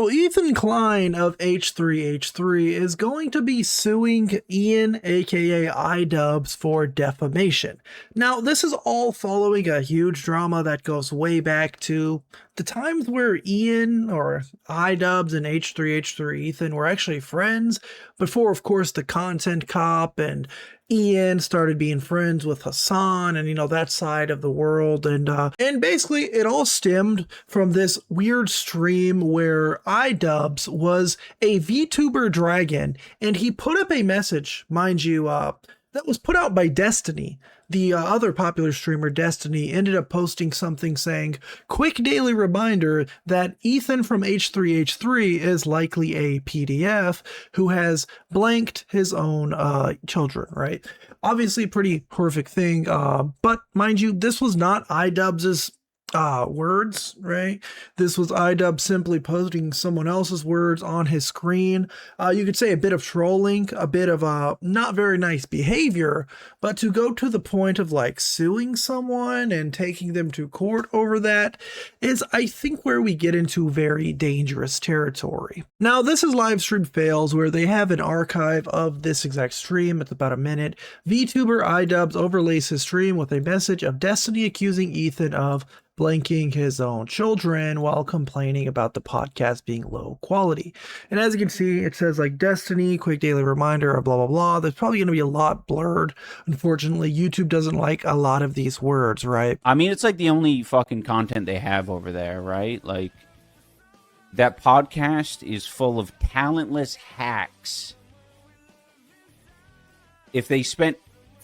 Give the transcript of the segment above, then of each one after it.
So Ethan Klein of H3H3 is going to be suing Ian, aka iDubbbz, for defamation. Now, this is all following a huge drama that goes way back to the times where Ian or iDubbbz and H3H3 Ethan were actually friends before, of course, the content cop and Ian started being friends with Hassan and that side of the world, and basically it all stemmed from this weird stream where iDubbbz was a VTuber dragon, and he put up a message, mind you, that was put out by Destiny. The other popular streamer, Destiny, ended up posting something saying, "Quick daily reminder that Ethan from H3H3 is likely a PDF who has blanked his own children," right? Obviously, pretty horrific thing. But mind you, this was not iDubbbz's words, right? This was iDubbbz simply posting someone else's words on his screen. You could say a bit of trolling, a bit of not very nice behavior, but to go to the point of like suing someone and taking them to court over that is, I think, where we get into very dangerous territory. Now, this is Livestream Fails, where they have an archive of this exact stream. It's about a minute. VTuber iDubbbz overlays his stream with a message of Destiny accusing Ethan of blanking his own children while complaining about the podcast being low quality. And as you can see, it says like Destiny, quick daily reminder, or blah, blah, blah. There's probably going to be a lot blurred. Unfortunately, YouTube doesn't like a lot of these words, right? I mean, it's like the only fucking content they have over there, right? Like, that podcast is full of talentless hacks. If they spent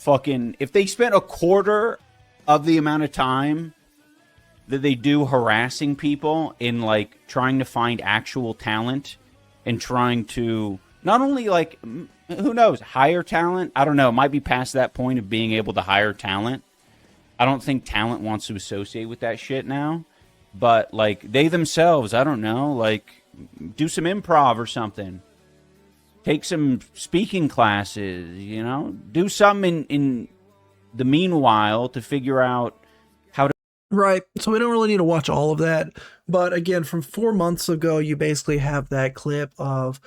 a quarter of the amount of time that they do harassing people in like trying to find actual talent and trying to not only like, who knows, hire talent. I don't know. It might be past that point of being able to hire talent. I don't think talent wants to associate with that shit now, but like they themselves, I don't know, like do some improv or something, take some speaking classes, do something in the meanwhile to figure out. Right, so we don't really need to watch all of that, but again, from 4 months ago, you basically have that clip of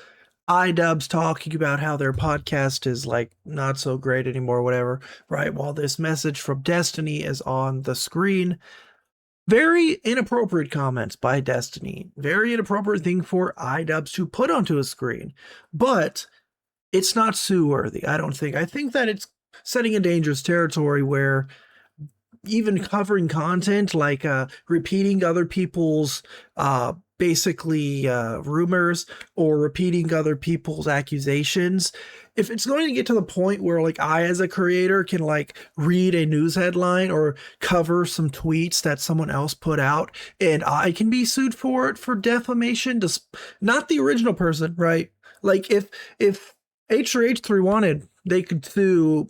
iDubbbz talking about how their podcast is like not so great anymore, whatever, right, while this message from Destiny is on the screen. Very inappropriate comments by Destiny, very inappropriate thing for iDubbbz to put onto a screen, but it's not sue-worthy, I don't think. I think that it's setting a dangerous territory where even covering content like repeating other people's basically rumors or repeating other people's accusations, if it's going to get to the point where like I as a creator can like read a news headline or cover some tweets that someone else put out and I can be sued for it for defamation, just not the original person, right? Like if H3H3 wanted, they could sue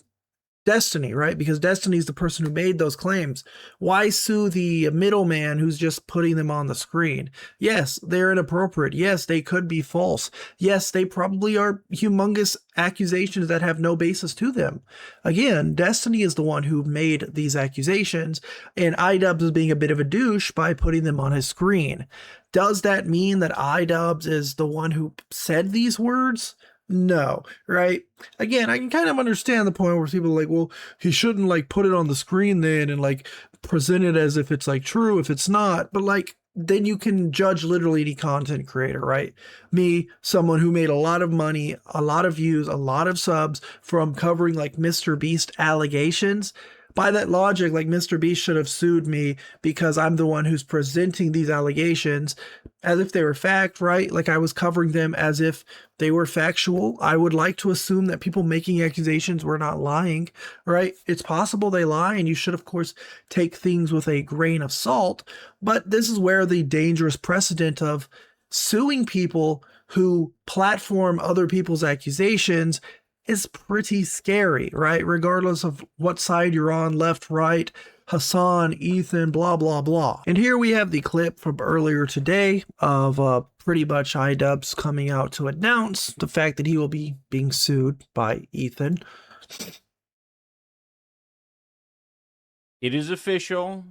Destiny, right? Because Destiny's the person who made those claims. Why sue the middleman who's just putting them on the screen? Yes, they're inappropriate. Yes, they could be false. Yes, they probably are humongous accusations that have no basis to them. Again, Destiny is the one who made these accusations, and iDubbbz is being a bit of a douche by putting them on his screen. Does that mean that iDubbbz is the one who said these words? No, right? Again, I can kind of understand the point where people are like, well, he shouldn't like put it on the screen then and like present it as if it's like true if it's not. But like, then you can judge literally any content creator, right? Me, someone who made a lot of money, a lot of views, a lot of subs from covering like Mr. Beast allegations. By that logic, like Mr. Beast should have sued me because I'm the one who's presenting these allegations as if they were fact, right? Like I was covering them as if they were factual. I would like to assume that people making accusations were not lying, right? It's possible they lie, and you should, of course, take things with a grain of salt. But this is where the dangerous precedent of suing people who platform other people's accusations is pretty scary, right? Regardless of what side you're on, left, right, Hassan, Ethan, blah, blah, blah. And here we have the clip from earlier today of pretty much iDubbbz coming out to announce the fact that he will be being sued by Ethan. It is official.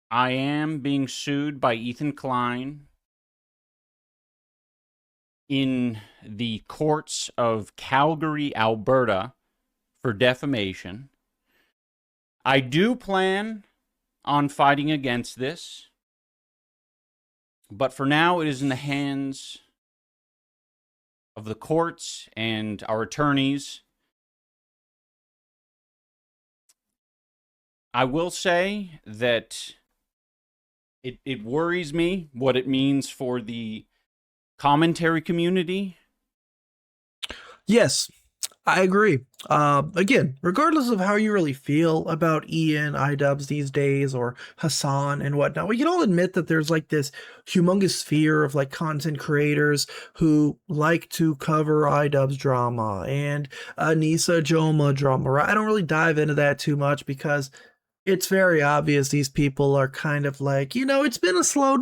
I am being sued by Ethan Klein in the courts of Calgary, Alberta for defamation. I do plan on fighting against this, but for now it is in the hands of the courts and our attorneys. I will say that it worries me what it means for the commentary community. Yes, I agree. Again, regardless of how you really feel about Ian, iDubbbz these days, or Hassan and whatnot, we can all admit that there's like this humongous sphere of like content creators who like to cover iDubbbz drama and Anissa Joma drama. Right? I don't really dive into that too much because it's very obvious these people are kind of like, it's been a slow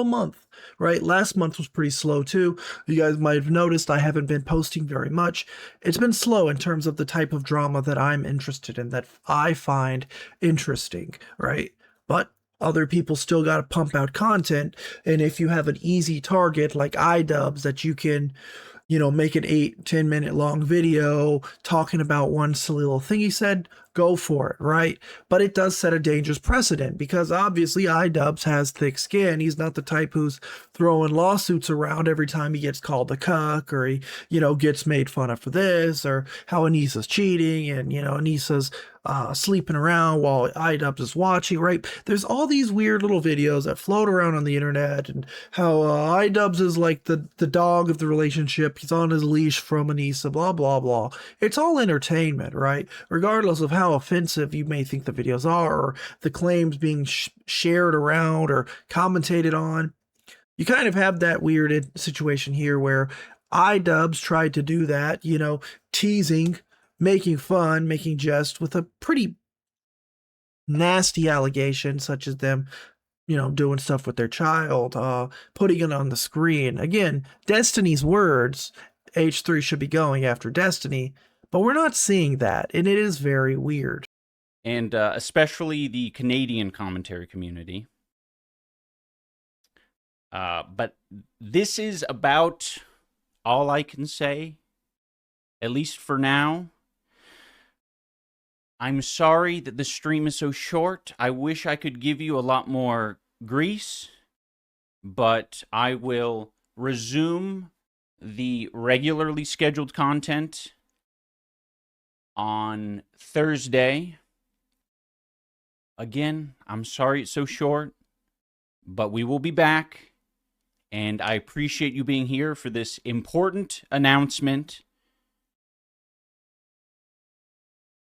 month, right? Last month was pretty slow too. You guys might have noticed I haven't been posting very much. It's been slow in terms of the type of drama that I'm interested in, that I find interesting, right? But other people still got to pump out content. And if you have an easy target like iDubbbz that you can, make an 8-10 minute long video talking about one silly little thing he said, go for it, right? But it does set a dangerous precedent because obviously iDubbbz has thick skin. He's not the type who's throwing lawsuits around every time he gets called a cuck, or he, gets made fun of for this, or how Anissa's cheating and, Anissa's sleeping around while iDubbbz is watching, right? There's all these weird little videos that float around on the internet, and how iDubbbz is like the dog of the relationship. He's on his leash from Anissa, blah, blah, blah. It's all entertainment, right? Regardless of how offensive you may think the videos are, or the claims being shared around or commentated on. You kind of have that weird situation here where iDubbbz tried to do that, teasing, making fun, making jest with a pretty nasty allegation, such as them, doing stuff with their child, putting it on the screen. Again, Destiny's words, H3 should be going after Destiny, but we're not seeing that, and it is very weird. And especially the Canadian commentary community. But this is about all I can say, at least for now. I'm sorry that the stream is so short. I wish I could give you a lot more grease, but I will resume the regularly scheduled content on Thursday. Again, I'm sorry it's so short, but we will be back, and I appreciate you being here for this important announcement.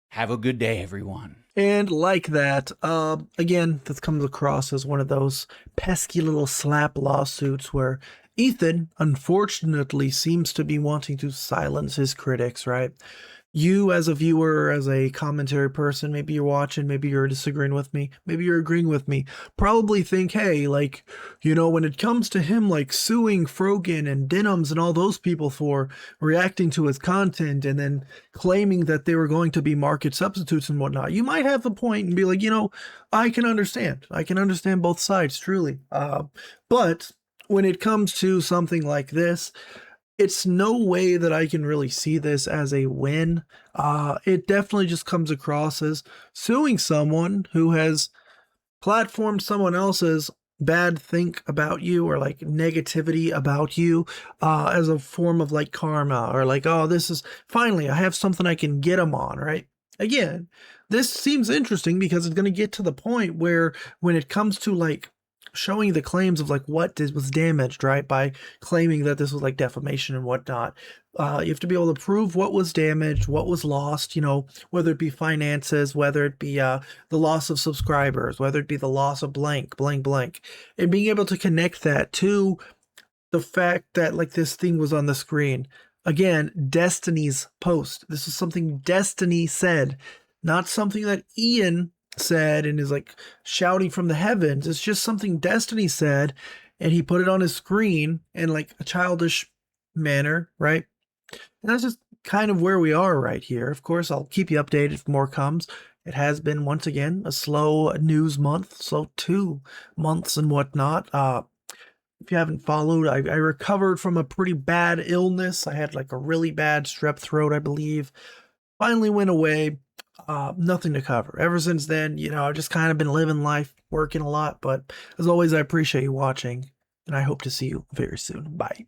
Have a good day, everyone. And like that, again, this comes across as one of those pesky little SLAPP lawsuits where Ethan, unfortunately, seems to be wanting to silence his critics, right? You as a viewer, as a commentary person, maybe you're watching, maybe you're disagreeing with me, maybe you're agreeing with me, probably think, hey, like, when it comes to him, like, suing Frogan and Denims and all those people for reacting to his content and then claiming that they were going to be market substitutes and whatnot, you might have a point and be like, I can understand both sides, truly. But when it comes to something like this, it's no way that I can really see this as a win. It definitely just comes across as suing someone who has platformed someone else's bad think about you, or like negativity about you, as a form of like karma, or like, oh, this is finally, I have something I can get them on, right? Again, this seems interesting because it's going to get to the point where when it comes to like showing the claims of like what was damaged, right, by claiming that this was like defamation and whatnot, you have to be able to prove what was damaged, what was lost, whether it be finances, whether it be the loss of subscribers, whether it be the loss of blank, and being able to connect that to the fact that like this thing was on the screen. Again, Destiny's post. This is something Destiny said, not something that Ian said and is like shouting from the heavens. It's just something Destiny said, and he put it on his screen in like a childish manner, right? And that's just kind of where we are right here. Of course, I'll keep you updated if more comes. It has been, once again, a slow news month, slow 2 months and whatnot. If you haven't followed, I recovered from a pretty bad illness. I had like a really bad strep throat, I believe. Finally went away. Nothing to cover. Ever since then, I've just kind of been living life, working a lot. But as always, I appreciate you watching, and I hope to see you very soon. Bye.